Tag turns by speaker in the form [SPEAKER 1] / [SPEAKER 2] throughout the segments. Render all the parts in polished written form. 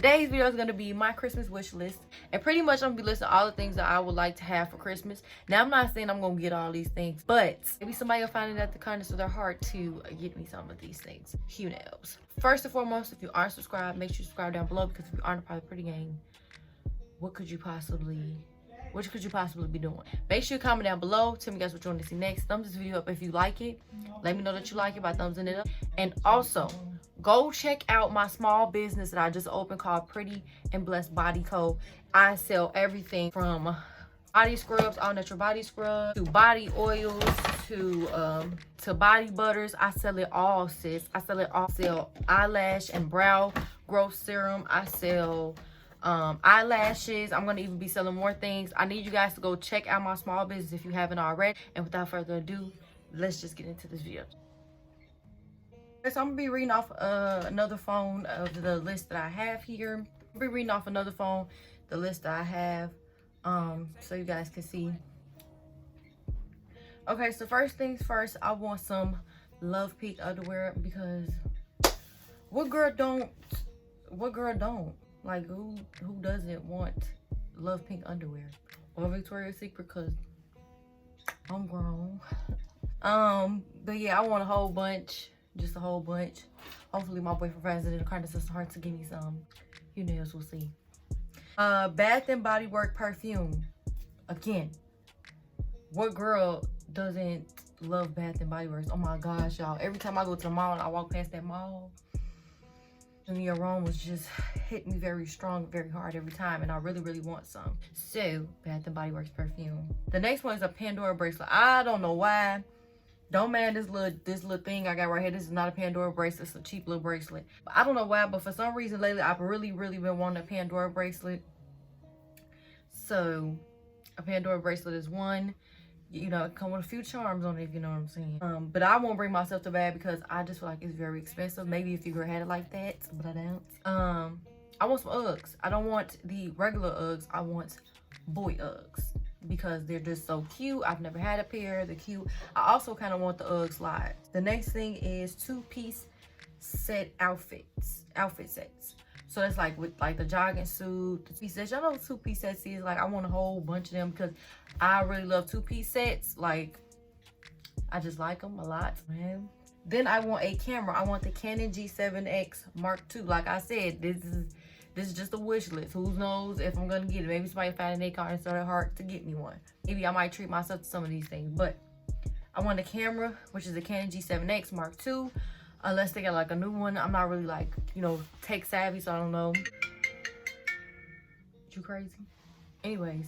[SPEAKER 1] Today's video is going to be my Christmas wish list, and pretty much I'm going to be listing all the things that I would like to have for Christmas. Now, I'm not saying I'm going to get all these things, but maybe somebody will find it at the kindness of their heart to get me some of these things. Who knows? First and foremost, if you aren't subscribed, make sure you subscribe down below, because if you aren't a part of the pretty gang, what could you possibly be doing? Make sure you comment down below. Tell me guys what you want to see next. Thumbs this video up if you like it. Let me know that you like it by thumbsing it up. And also, go check out my small business that I just opened called Pretty and Blessed Body Co. I sell everything from body scrubs, all natural body scrubs, to body oils, to body butters. I sell it all, sis. I sell it all. I sell eyelash and brow growth serum. I sell eyelashes. I'm gonna even be selling more things. I need you guys to go check out my small business if you haven't already. And without further ado, let's just get into this video. So I'm gonna be reading off another phone of the list that I have here. I'll be reading off another phone, the list that I have, so you guys can see. Okay, so first things first, I want some Love Pink underwear, because what girl don't? Like, who doesn't want Love Pink underwear? Or Victoria's Secret, because I'm grown. But yeah, I want a whole bunch. Just a whole bunch. Hopefully my boyfriend finds it in the kindness of his heart to give me some. You know, we'll see. Bath and Body Work perfume. Again, what girl doesn't love Bath and Body Works? Oh my gosh, y'all. Every time I go to the mall and I walk past that mall, and the aromas just hit me very strong, very hard every time, and I really, really want some. So, Bath and Body Works perfume. The next one is a Pandora bracelet. I don't know why. Don't mind this little thing I got right here. This is not a Pandora bracelet. It's a cheap little bracelet. But I don't know why, but for some reason lately, I've really, really been wanting a Pandora bracelet. So, a Pandora bracelet is one. You know, it come with a few charms on it, if you know what I'm saying. But I won't bring myself to bad, because I just feel like it's very expensive. Maybe if you had it like that, but I don't. I want some Uggs. I don't want the regular Uggs. I want boy Uggs, because they're just so cute. I've never had a pair. They're cute. I also kind of want the Ugg slides. The next thing is two-piece set outfit sets. So that's like with like the jogging suit, the two-piece sets. Y'all know what two-piece sets is. Like, I want a whole bunch of them, because I really love two-piece sets. Like, I just like them a lot, man. Then I want a camera. I want the Canon G7X Mark II. Like I said, this is just a wish list. Who knows if I'm gonna get it? Maybe somebody find a card and start it hard to get me one. Maybe I might treat myself to some of these things. But I want a camera, which is a Canon G7X Mark II. Unless they got like a new one. I'm not really like, you know, tech savvy, so I don't know. You crazy? Anyways.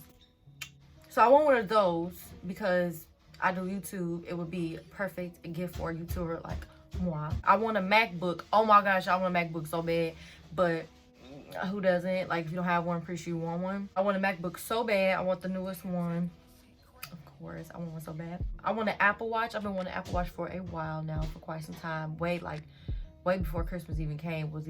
[SPEAKER 1] So I want one of those, because I do YouTube. It would be a perfect gift for a YouTuber like moi. I want a MacBook. Oh my gosh, I want a MacBook so bad. But who doesn't? Like, if you don't have one, I'm pretty sure you want one. I want a MacBook so bad. I want the newest one. Of course, I want one so bad. I want an Apple Watch. I've been wanting an Apple Watch for a while now, for quite some time. Way before Christmas even came. I've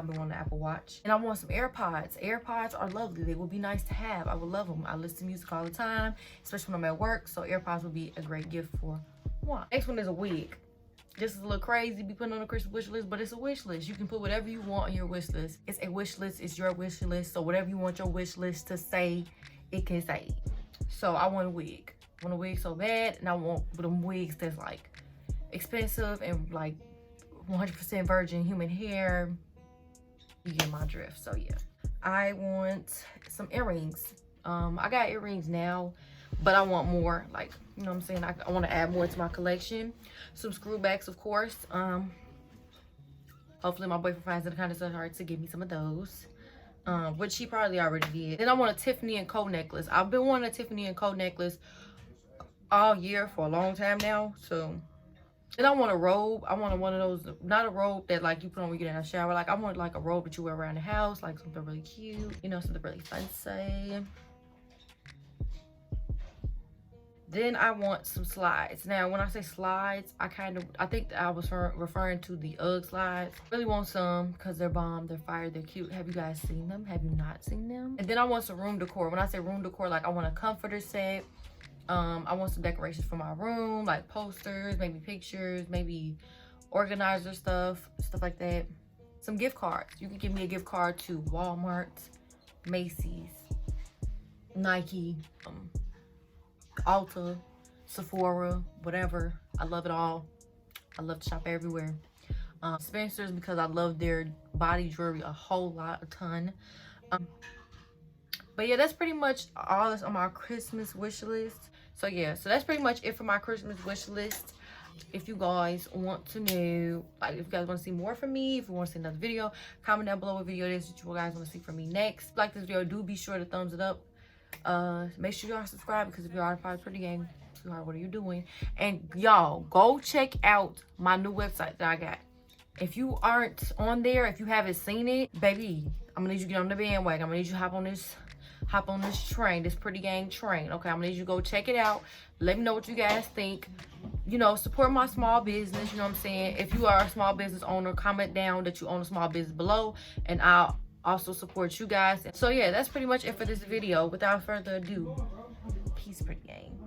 [SPEAKER 1] been wanting an Apple Watch. And I want some AirPods. AirPods are lovely. They would be nice to have. I would love them. I listen to music all the time, especially when I'm at work. So AirPods would be a great gift for one. Next one is a wig. This is a little crazy, be putting on a Christmas wish list, but it's a wish list. You can put whatever you want on your wish list. It's a wish list. It's your wish list. So whatever you want your wish list to say, it can say. So I want a wig. I want a wig so bad, and I want them wigs that's like expensive and like 100% virgin human hair. You get my drift. So yeah, I want some earrings. I got earrings now, but I want more. Like, you know what I'm saying? I want to add more to my collection. Some screwbacks, of course. Hopefully my boyfriend finds it kind of so hard to give me some of those. Which he probably already did. Then I want a Tiffany & Co necklace. I've been wanting a Tiffany & Co necklace all year for a long time now. So, and I want a robe. I want one of those, not a robe that like you put on when you get in the shower. Like, I want like a robe that you wear around the house, like something really cute, you know, something really fancy. Then I want some slides. Now, when I say slides, I think I was referring to the Ugg slides. Really want some, because they're bomb, they're fire, they're cute. Have you guys seen them? Have you not seen them? And then I want some room decor. When I say room decor, like I want a comforter set. I want some decorations for my room, like posters, maybe pictures, maybe organizer stuff like that. some gift cards. You can give me a gift card to Walmart, Macy's, Nike, Ulta, Sephora, whatever. I love it all. I love to shop everywhere. Spencer's, because I love their body jewelry a whole lot, a ton. But yeah, that's pretty much all that's on my Christmas wish list. So yeah, so that's pretty much it for my Christmas wish list. If you guys want to know, like, if you guys want to see more from me, if you want to see another video, comment down below what video it is that you guys want to see from me next. If you like this video, do be sure to thumbs it up. Make sure y'all subscribe, because if you are part of Pretty Gang, sweetheart, what are you doing? And y'all, go check out my new website that I got. If you aren't on there, if you haven't seen it, baby, I'm gonna need you to get on the bandwagon. I'm gonna need you to hop on this train, this Pretty Gang train. Okay, I'm gonna need you to go check it out. Let me know what you guys think. You know, support my small business. You know what I'm saying? If you are a small business owner, comment down that you own a small business below, and I'll also support you guys. So yeah, that's pretty much it for this video. Without further ado, peace, Pretty Gang.